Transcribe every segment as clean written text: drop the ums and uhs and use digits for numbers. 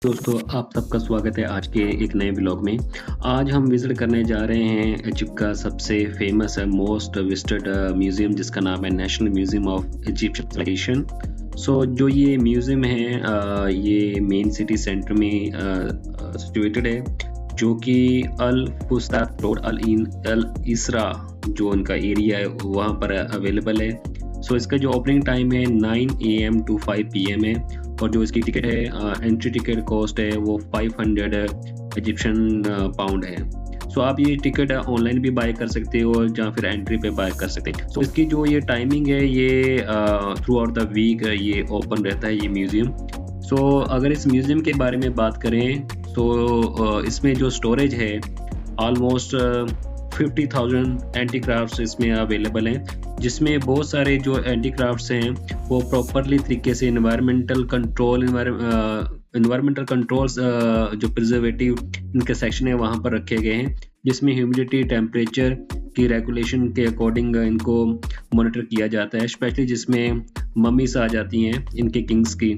दोस्तों, आप सबका स्वागत है आज के एक नए ब्लॉग में। आज हम विज़िट करने जा रहे हैं इजिप्ट का सबसे फ़ेमस मोस्ट विज़िटेड म्यूज़ियम जिसका नाम है national museum of Egyptian civilisation. जो ये म्यूज़ियम है ये मेन सिटी सेंटर में सिचुएटेड है, जो कि अल फुस्तात रोड अल इसरा जो उनका एरिया है वहाँ पर अवेलेबल है। इसका जो ओपनिंग टाइम है 9 AM टू 5 PM है और जो इसकी टिकट है एंट्री टिकट कॉस्ट है वो 500 इजिप्शियन पाउंड है। आप ये टिकट ऑनलाइन भी बाय कर सकते हो या फिर एंट्री पे बाय कर सकते हैं। इसकी जो ये टाइमिंग है ये थ्रू आउट द वीक ये ओपन रहता है ये म्यूज़ियम। अगर इस म्यूज़ियम के बारे में बात करें इसमें जो स्टोरेज है ऑलमोस्ट 50,000 एंटी क्राफ्ट्स इसमें अवेलेबल हैं, जिसमें बहुत सारे जो एंटी क्राफ्ट्स हैं वो प्रॉपरली तरीके से इन्वायरमेंटल कंट्रोल्स जो प्रिजर्वेटिव इनके सेक्शन है वहाँ पर रखे गए हैं, जिसमें ह्यूमिडिटी टेम्परेचर की रेगुलेशन के अकॉर्डिंग इनको मॉनिटर किया जाता है, स्पेशली जिसमें मम्मीज आ जाती हैं इनके किंग्स की।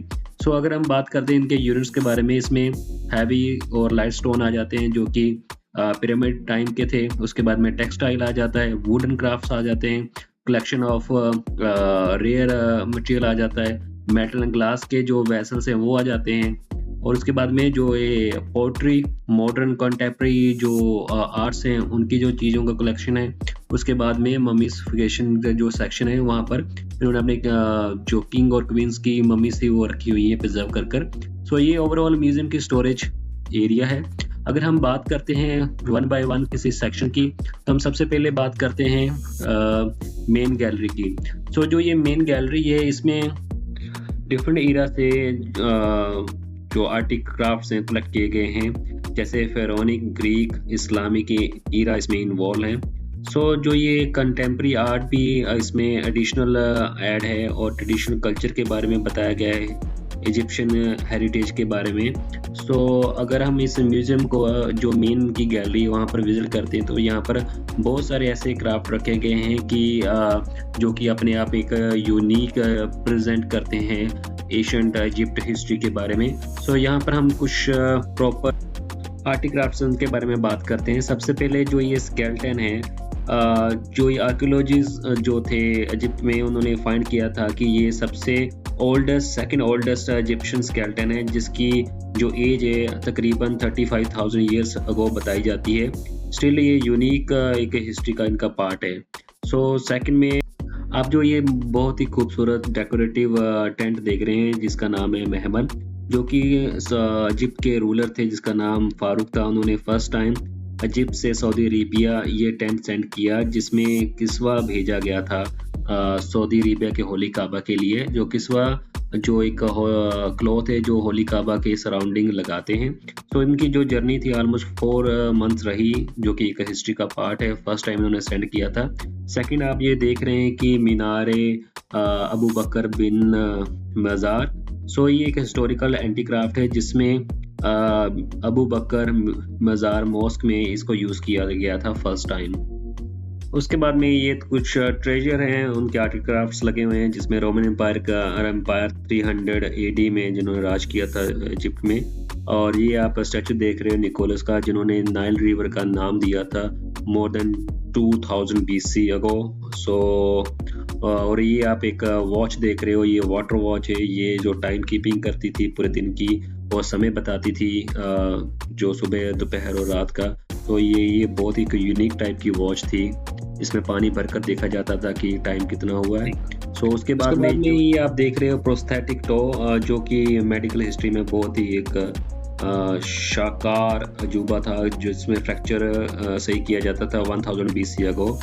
अगर हम बात करते हैं इनके यूनिट्स के बारे में, इसमें हैवी और लाइट स्टोन आ जाते हैं जो कि पिरामिड टाइम के थे। उसके बाद में टेक्सटाइल आ जाता है, वुडन क्राफ्ट्स आ जाते हैं, कलेक्शन ऑफ रेयर मटेरियल आ जाता है, मेटल एंड ग्लास के जो वेसल्स हैं वो आ जाते हैं, और उसके बाद में जो ये पोट्री मॉडर्न कंटेम्प्रेरी जो आर्ट्स हैं उनकी जो चीज़ों का कलेक्शन है। उसके बाद में ममीफिकेशन का जो सेक्शन है वहाँ पर इन्होंने अपने जो किंग और क्वींस की मम्मीज थी वो रखी हुई है प्रिजर्व कर। ये ओवरऑल म्यूजियम की स्टोरेज एरिया है। अगर हम बात करते हैं वन बाय वन किसी सेक्शन की, तो हम सबसे पहले बात करते हैं मेन गैलरी की। जो ये मेन गैलरी है इसमें डिफरेंट एरा से जो आर्टिक क्राफ्ट्स हैं कलेक्ट किए गए हैं, जैसे फेरोनिक, ग्रीक, इस्लामिक एरा इसमें इन्वॉल्व हैं। जो ये कंटेम्प्रेरी आर्ट भी इसमें एडिशनल ऐड है और ट्रेडिशनल कल्चर के बारे में बताया गया है, इजिप्शियन हेरिटेज के बारे में। अगर हम इस म्यूज़ियम को जो मेन की गैलरी है वहाँ पर विजिट करते हैं तो यहाँ पर बहुत सारे ऐसे क्राफ्ट रखे गए हैं कि जो कि अपने आप एक यूनिक प्रेजेंट करते हैं एशियंट इजिप्ट हिस्ट्री के बारे में। यहाँ पर हम कुछ प्रॉपर आर्ट क्राफ्ट्स के बारे में बात करते हैं। सबसे पहले जो ये स्केलेटन है, जो ये आर्कियोलॉजिस्ट जो थे इजिप्ट में उन्होंने फाइंड किया था कि ये सबसे सेकंड ओल्डेस्ट इजिप्शियन स्केलेटन है, जिसकी जो एज है तकरीबन 35,000 ईयर्स अगो बताई जाती है। स्टिल ये यूनिक एक हिस्ट्री का इनका पार्ट है। सेकंड में आप जो ये बहुत ही खूबसूरत डेकोरेटिव टेंट देख रहे हैं जिसका नाम है महमल, जो कि इजिप्ट के रूलर थे जिसका नाम फारूक था। उन्होंने फर्स्ट टाइम इजिप्ट से सऊदी अरेबिया ये टेंट सेंड किया, जिसमें किस्वा भेजा गया था सऊदी अरेबिया के होली काबा के लिए। जो किस्वा जो एक क्लॉथ है जो होली काबा के सराउंडिंग लगाते हैं। इनकी जो जर्नी थी ऑलमोस्ट 4 मंथ्स रही, जो कि एक हिस्ट्री का पार्ट है। फर्स्ट टाइम उन्होंने सेंड किया था। सेकंड आप ये देख रहे हैं कि मीनारे अबू बकर बिन मज़ार। ये एक हिस्टोरिकल एंटी क्राफ्ट है जिसमें अबू बकर मज़ार मॉस्क में इसको यूज़ किया गया था फर्स्ट टाइम। उसके बाद में ये कुछ ट्रेजर हैं, उनके आर्टिक्राफ्ट्स लगे हुए हैं, जिसमें रोमन एम्पायर 300 AD में जिन्होंने राज किया था इजिप्ट में। और ये आप स्टैचू देख रहे हो निकोलस का, जिन्होंने नाइल रिवर का नाम दिया था मोर देन 2000 BC अगो। और ये आप एक वॉच देख रहे हो, ये वाटर वॉच है, ये जो टाइम कीपिंग करती थी पूरे दिन की और समय बताती थी जो सुबह दोपहर और रात का। ये बहुत ही यूनिक टाइप की वॉच थी, इसमें पानी भरकर देखा जाता था कि टाइम कितना हुआ है। उसके बाद में ये आप देख रहे हो प्रोस्थेटिक टो, जो कि मेडिकल हिस्ट्री में बहुत ही एक शाकार अजूबा था, जिसमें फ्रैक्चर सही किया जाता था 1000 BC अगो।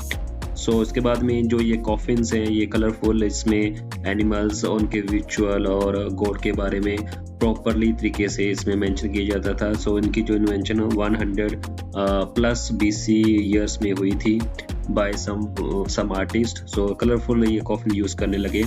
इसके बाद में जो ये कॉफिन्स हैं ये कलरफुल, इसमें एनिमल्स उनके रिचुअल और गॉड के बारे में प्रॉपरली तरीके से इसमें मेंशन किया जाता था। इनकी जो इन्वेंशन 100+ BC ईयर्स में हुई थी बाय सम आर्टिस्ट। कलरफुल ये कॉफिन यूज़ करने लगे।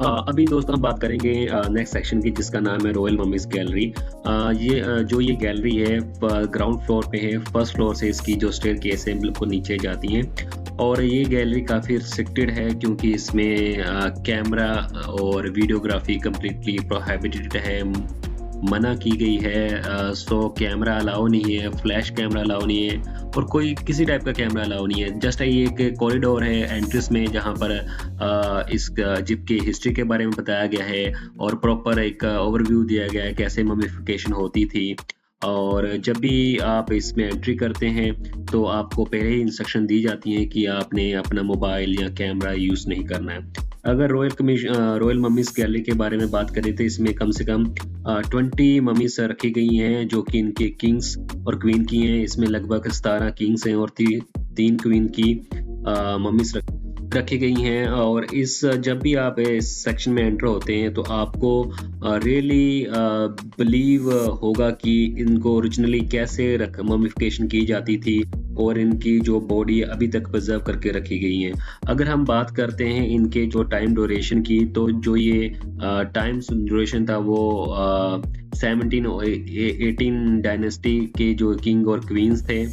अभी दोस्तों हम बात करेंगे नेक्स्ट सेक्शन की, जिसका नाम है रॉयल मम्मीज गैलरी। जो ये गैलरी है ग्राउंड फ्लोर पे है। फर्स्ट फ्लोर से इसकी जो स्टेयरकेस है बिल्कुल नीचे जाती है, और ये गैलरी काफ़ी रिस्ट्रिक्टेड है क्योंकि इसमें कैमरा और वीडियोग्राफी कम्प्लीटली प्रोहिबिटेड है, मना की गई है। सो कैमरा अलाउ नहीं है, फ्लैश कैमरा अलाउ नहीं है, और कोई किसी टाइप का कैमरा अलाउ नहीं है। जस्ट ये एक कॉरिडोर है एंट्रेंस में, जहाँ पर इस जिप की हिस्ट्री के बारे में बताया गया है और प्रॉपर एक ओवरव्यू दिया गया है कैसे ममिफिकेशन होती थी। और जब भी आप इसमें एंट्री करते हैं तो आपको पहले ही इंस्ट्रक्शन दी जाती है कि आपने अपना मोबाइल या कैमरा यूज़ नहीं करना है। अगर रॉयल मम्मीज गैलरी के बारे में बात करें तो इसमें कम से कम 20 मम्मीज रखी गई हैं जो कि इनके किंग्स और क्वीन की हैं। इसमें लगभग 17 किंग्स हैं और 3 क्वीन की मम्मीज रखी गई हैं। और इस जब भी आप इस सेक्शन में एंटर होते हैं तो आपको रियली बिलीव होगा कि इनको ओरिजिनली कैसे ममिफिकेशन की जाती थी और इनकी जो बॉडी अभी तक प्रिजर्व करके रखी गई है। अगर हम बात करते हैं इनके जो टाइम ड्यूरेशन की, तो जो ये टाइम ड्यूरेशन था वो 17 और 18 डायनेस्टी के जो किंग और क्वींस थे।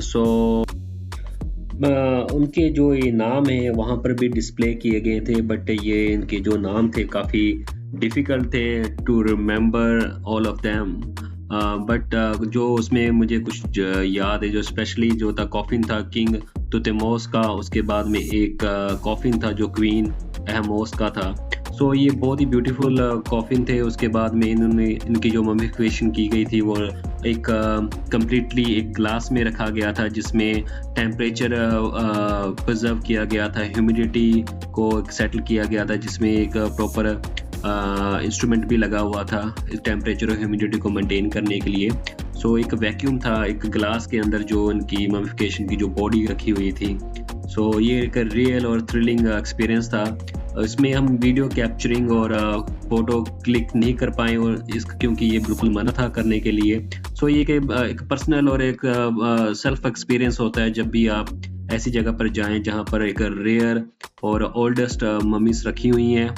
सो उनके जो ये नाम है वहाँ पर भी डिस्प्ले किए गए थे, बट ये इनके जो नाम थे काफ़ी डिफ़िकल्ट थे to remember all of them. But जो उसमें मुझे कुछ याद है, जो स्पेशली जो था कॉफिन था किंग तुतमोस का, उसके बाद में एक कॉफिन था जो क्वीन अहमोस का था। सो ये बहुत ही ब्यूटीफुल कॉफिन थे। उसके बाद में इनकी जो ममिफिकेशन की गई थी वो एक कम्प्लीटली एक ग्लास में रखा गया था, जिसमें टेम्परेचर प्रिजर्व किया गया था, ह्यूमिडिटी को सेटल किया गया था, जिसमें एक प्रॉपर इंस्ट्रूमेंट भी लगा हुआ था टेम्परेचर और ह्यूमिडिटी को मेंटेन करने के लिए। सो एक वैक्यूम था एक ग्लास के अंदर जो इनकी ममिफिकेशन की जो बॉडी रखी हुई थी। सो ये एक रियल और थ्रिलिंग एक्सपीरियंस था। इसमें हम वीडियो कैप्चरिंग और फोटो क्लिक नहीं कर पाए और क्योंकि ये बिल्कुल मना था करने के लिए। सो ये एक पर्सनल और एक सेल्फ एक्सपीरियंस होता है जब भी आप ऐसी जगह पर जाएं जहां पर एक रेयर और ओल्डेस्ट ममीज रखी हुई हैं,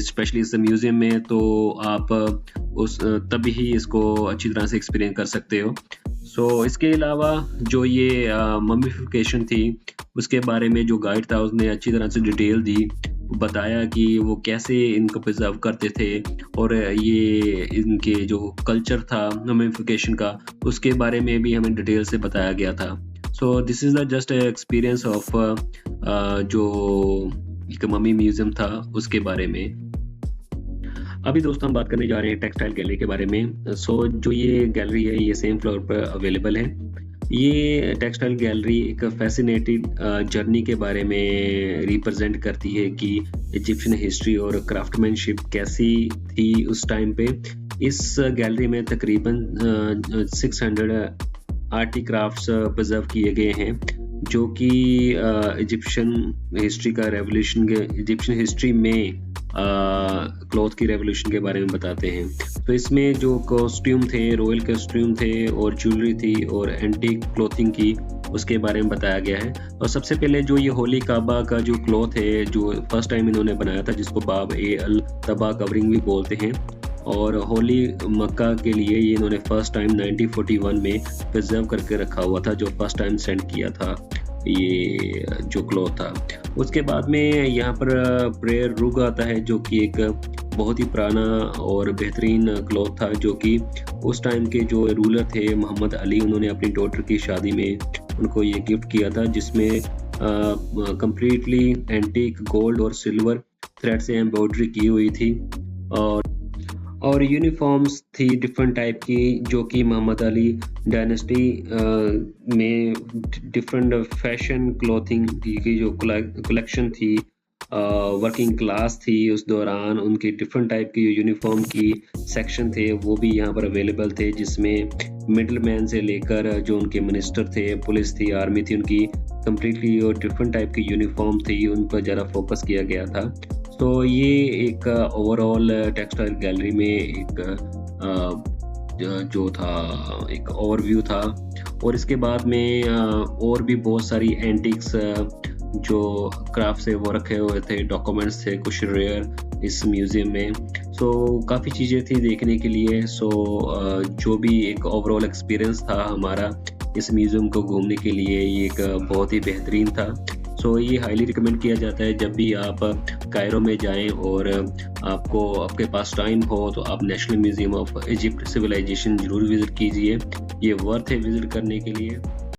स्पेशली इस म्यूजियम में, तो आप तभी ही इसको अच्छी तरह से एक्सपीरियंस कर सकते हो। सो इसके अलावा जो ये ममिफिकेशन थी उसके बारे में जो गाइड था उसने अच्छी तरह से डिटेल दी, बताया कि वो कैसे इनको प्रिजर्व करते थे और ये इनके जो कल्चर था ममिफिकेशन का उसके बारे में भी हमें डिटेल से बताया गया था। So this is the just experience of जो एक मम्मी म्यूजियम था उसके बारे में। अभी दोस्तों हम बात करने जा रहे हैं टेक्सटाइल गैलरी के बारे में। सो जो ये गैलरी है ये सेम फ्लोर पर अवेलेबल है। ये टेक्सटाइल गैलरी एक फैसिनेटिंग जर्नी के बारे में रिप्रेजेंट करती है कि इजिप्शियन हिस्ट्री और क्राफ्टमैनशिप कैसी थी उस टाइम पे। इस गैलरी में तकरीबन 600 आर्टी क्राफ्ट्स प्रिजर्व किए गए हैं जो कि इजिप्शियन हिस्ट्री का रेवोल्यूशन के इजिप्शियन हिस्ट्री में क्लॉथ की रेवोल्यूशन के बारे में बताते हैं। तो इसमें जो कॉस्ट्यूम थे, रॉयल कॉस्ट्यूम थे और ज्वेलरी थी और एंटीक क्लॉथिंग की उसके बारे में बताया गया है। और सबसे पहले जो ये होली काबा का जो क्लॉथ है जो फर्स्ट टाइम इन्होंने बनाया था, जिसको बाब ए अल तबा कवरिंग भी बोलते हैं, और होली मक्का के लिए ये इन्होंने फर्स्ट टाइम 1941 में प्रिजर्व करके रखा हुआ था, जो फर्स्ट टाइम सेंड किया था ये जो क्लॉथ था। उसके बाद में यहाँ पर प्रेयर रुग आता है जो कि एक बहुत ही पुराना और बेहतरीन क्लॉथ था, जो कि उस टाइम के जो रूलर थे मोहम्मद अली, उन्होंने अपनी डॉटर की शादी में उनको ये गिफ्ट किया था, जिसमें कंप्लीटली एंटीक गोल्ड और सिल्वर थ्रेड से एम्ब्रॉयडरी की हुई थी। और यूनिफॉर्म्स थी डिफरेंट टाइप की, जो कि मोहम्मद अली डायनेस्टी में डिफरेंट फैशन क्लॉथिंग की जो कलेक्शन थी, वर्किंग क्लास थी उस दौरान, उनकी डिफरेंट टाइप की यूनिफॉर्म की सेक्शन थे वो भी यहाँ पर अवेलेबल थे, जिसमें मिडल मैन से लेकर जो उनके मिनिस्टर थे, पुलिस थी, आर्मी थी, उनकी कम्प्लीटली और डिफरेंट टाइप की यूनिफॉर्म थी, उन पर ज़्यादा फोकस किया गया था। तो ये एक ओवरऑल टेक्सटाइल गैलरी में एक जो था एक ओवरव्यू था। और इसके बाद में और भी बहुत सारी एंटिक्स जो क्राफ्ट्स है वो रखे हुए थे, डॉक्यूमेंट्स थे कुछ रेयर इस म्यूज़ियम में। सो काफ़ी चीज़ें थी देखने के लिए। जो भी एक ओवरऑल एक्सपीरियंस था हमारा इस म्यूज़ियम को घूमने के लिए, ये एक बहुत ही बेहतरीन था। ये हाईली रिकमेंड किया जाता है जब भी आप कायरो में जाएँ और आपके पास टाइम हो तो आप national museum of Egypt civilisation ज़रूर विज़िट कीजिए। ये वर्थ है विज़िट करने के लिए।